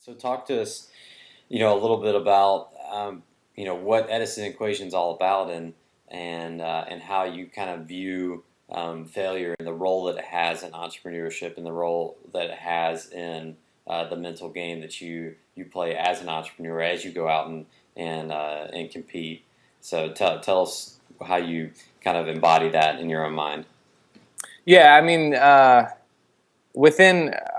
So talk to us, a little bit about, what Edison equation is all about, and how you kind of view failure and the role that it has in entrepreneurship and the role that it has in the mental game that you play as an entrepreneur as you go out and compete. So tell us how you kind of embody that in your own mind. Yeah, I mean,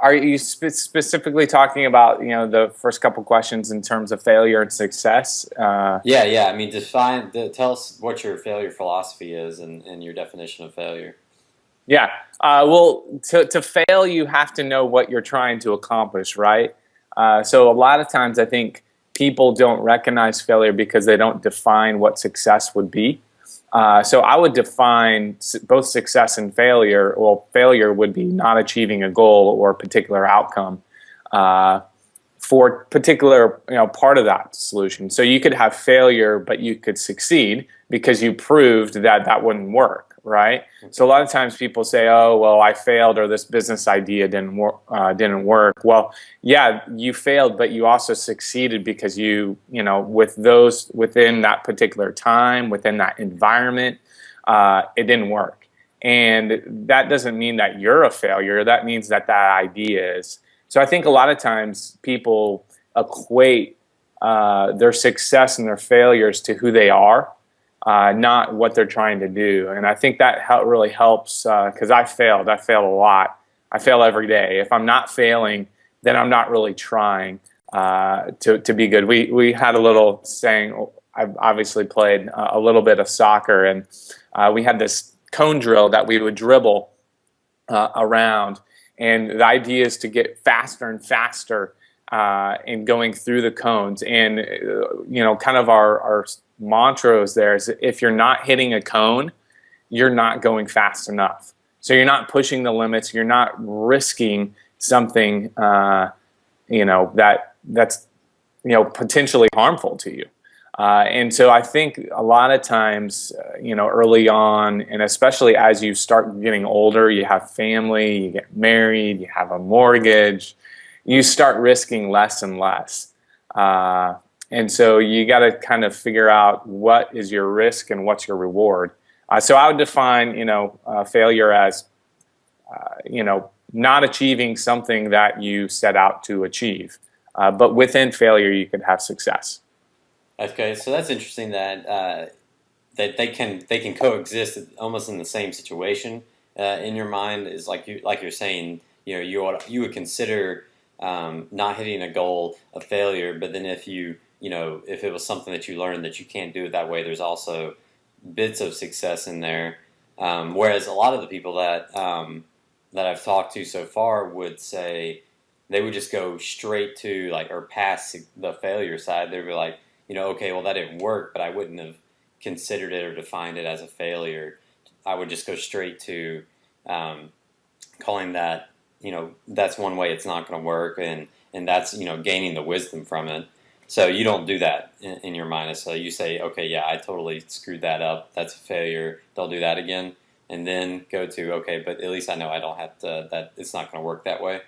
are you specifically talking about, the first couple questions in terms of failure and success? Yeah. I mean, tell us what your failure philosophy is and your definition of failure. Yeah. Well, to fail, you have to know what you're trying to accomplish, right? So a lot of times I think people don't recognize failure because they don't define what success would be. So I would define both success and failure. Well, failure would be not achieving a goal or a particular outcome for particular part of that solution. So you could have failure, but you could succeed because you proved that that wouldn't work, right? So a lot of times people say, "Oh, well, I failed," or "this business idea didn't work." Well, yeah, you failed, but you also succeeded because within that particular time, within that environment, it didn't work. And that doesn't mean that you're a failure. That means that idea is. So I think a lot of times people equate their success and their failures to who they are, not what they're trying to do. And I think that really helps because I failed. I failed a lot. I fail every day. If I'm not failing, then I'm not really trying to be good. We had a little saying. I've obviously played a little bit of soccer, and we had this cone drill that we would dribble around. And the idea is to get faster and faster in going through the cones. And, kind of our mantra is there is if you're not hitting a cone, you're not going fast enough. So you're not pushing the limits. You're not risking something, that's potentially harmful to you. And so I think a lot of times, early on, and especially as you start getting older, you have family, you get married, you have a mortgage, you start risking less and less. And so you got to kind of figure out what is your risk and what's your reward. So I would define, failure as, not achieving something that you set out to achieve. But within failure, you could have success. Okay, so that's interesting that they can coexist almost in the same situation. In your mind is like you're saying, you would consider not hitting a goal a failure, but then if if it was something that you learned that you can't do it that way, there's also bits of success in there. Whereas a lot of the people that I've talked to so far would say they would just go straight to or past the failure side. They'd be like, okay, well, that didn't work, but I wouldn't have considered it or defined it as a failure. I would just go straight to calling that, that's one way it's not going to work, and that's, gaining the wisdom from it. So you don't do that in your mind. So you say, okay, yeah, I totally screwed that up. That's a failure. Don't do that again. And then go to, okay, but at least I know I don't have to, that it's not going to work that way.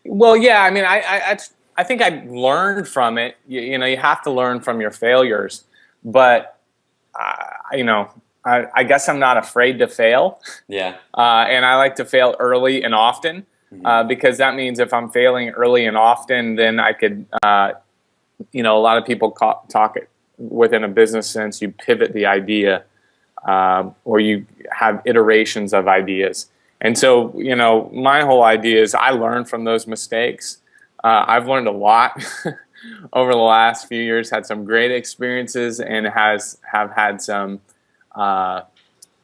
Well, yeah, I mean, I think I learned from it. You have to learn from your failures, but I guess I'm not afraid to fail. Yeah. And I like to fail early and often, because that means if I'm failing early and often, then I could, a lot of people talk it within a business sense. You pivot the idea, or you have iterations of ideas. And so, my whole idea is I learn from those mistakes. I've learned a lot over the last few years, had some great experiences, and have had some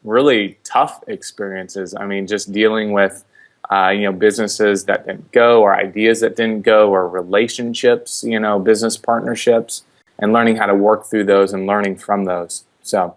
really tough experiences. I mean, just dealing with businesses that didn't go, or ideas that didn't go, or relationships, business partnerships, and learning how to work through those and learning from those. So